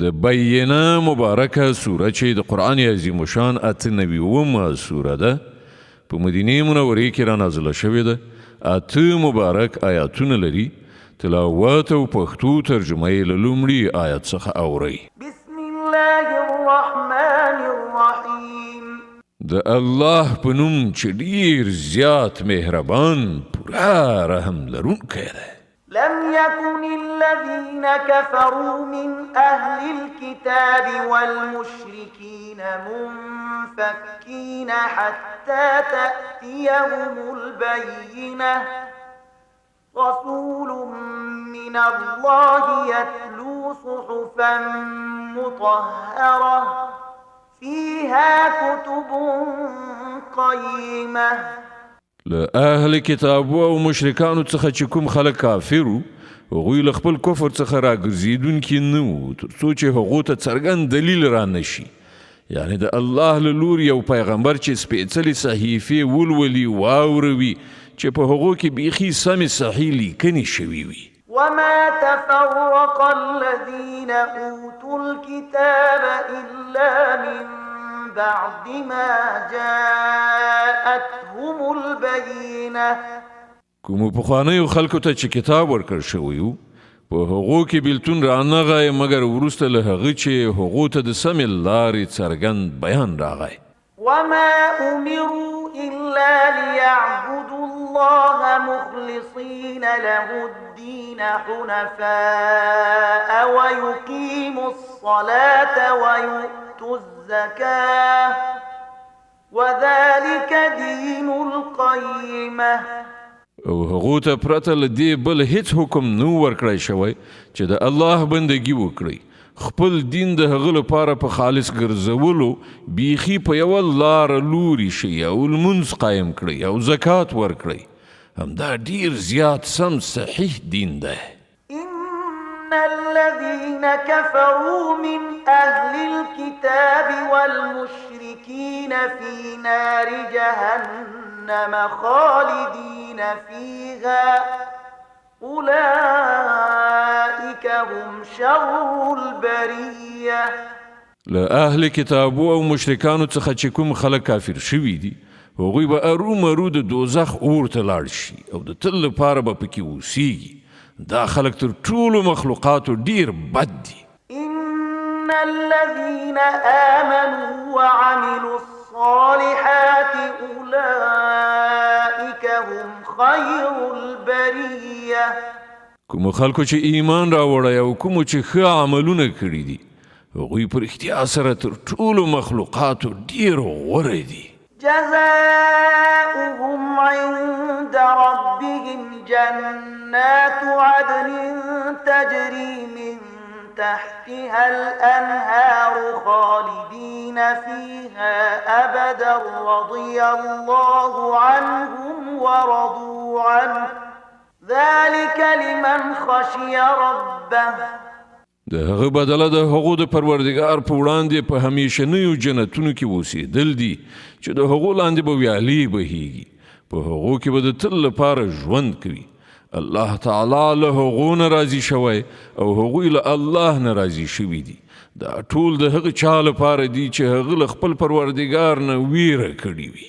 د بینه مبارکه سوره چې د قرآن عظیم شان 98 سوره ده په مدینه منورې کې را نازله شوې ده. 8 مبارک آیاتونه لري. تلاوت او پښتو ترجمه یې له لومړي آیت څخه اورئ. بسم الله الرحمن الرحیم. د الله په نوم چې ډېر زیات مهربان پوره رحم لرونکی دی. لم يكن الذين كفروا من أهل الكتاب والمشركين منفكين حتى تأتيهم البينة رسول من الله يتلو صحفا مطهرة فيها كتب قيمة. له اهل کتابو او مشرکانو څخه چې کوم خلک کافرو هغوی له خپل کفر څخه راګرځېدونکي نه وو تر څو چې هغو ته څرګند دلیل را نشي، یعنې د الله له لوري یو پیغمبر چې سپېڅلې صحیفې ولولي واوروي چې په هغو کې بیخي سمې صحیح لیکنې شوي وي. وما تفرق الذين أوتوا الكتاب إلا من بعد ما جاءتهم البينة. کوم پخوانیو خلکو ته چې کتاب ورکړ شوی و په هغو کې بیلتون رانغی مګر وروسته له هغه چې هغو ته د سمې لارې څرګند بیان راغی. وما أمروا إلا ليعبدوا الله مخلصين له الدين حنفاء ويقيموا الصلاة ويؤتوا الزكاة وذلك دين القيمة. او هغو ته پرته له دې بل هیڅ حکم نو ورکړی شوی چې د الله بندګي وکړي، خپل دین د هغه لپاره په خالص ګرځولو بیخي په یوه لاره لوري شي او لمونځ قایم کړئ او زکات ورکړئ. همدا ډیر زیات سم صحیح دین دی. إن الذين كفروا من أهل الكتاب والمشركين في نار جهنم خالدين فيها أولئك هم شر البرية. له اهل کتابو او مشرکانو څخه چې کوم خلک کافر شوي دي هغوی به ارومرو د دوزخ اور ته لاړ شي او د تل لپاره به پکې اوسیږي. دا خلک تر ټولو مخلوقاتو ډیر بد دي. إن الذين آمنوا وعملوا الصالحات أولئك هم خير البرية. کوم خلکو چې ایمان راوړی او کوم چې ښه عملونه کړي دي هغوی په رښتیا سره تر ټولو مخلوقاتو ډیر غوره دي. جزاؤهم عند ربهم جنات عدن تجري من تحتها الأنهار خالدين فيها أبدا رضي الله عنهم ورضوا عنه ذلك لمن خشي ربه. د هغه بدله د هغو د پروردګار په وړاندې په همیشنیو جنتونو کې اوسېدل دي چې د هغو لاندې به ویالې بهیږي، په هغو کې به د تل لپاره ژوند کوي. الله تعالی له هغو نه راضي شوی او هغوی له الله نه راضي شوي دي. دا ټول د هغه چا لپاره دي چې هغه له خپل پروردګار نه ویره کړې وي.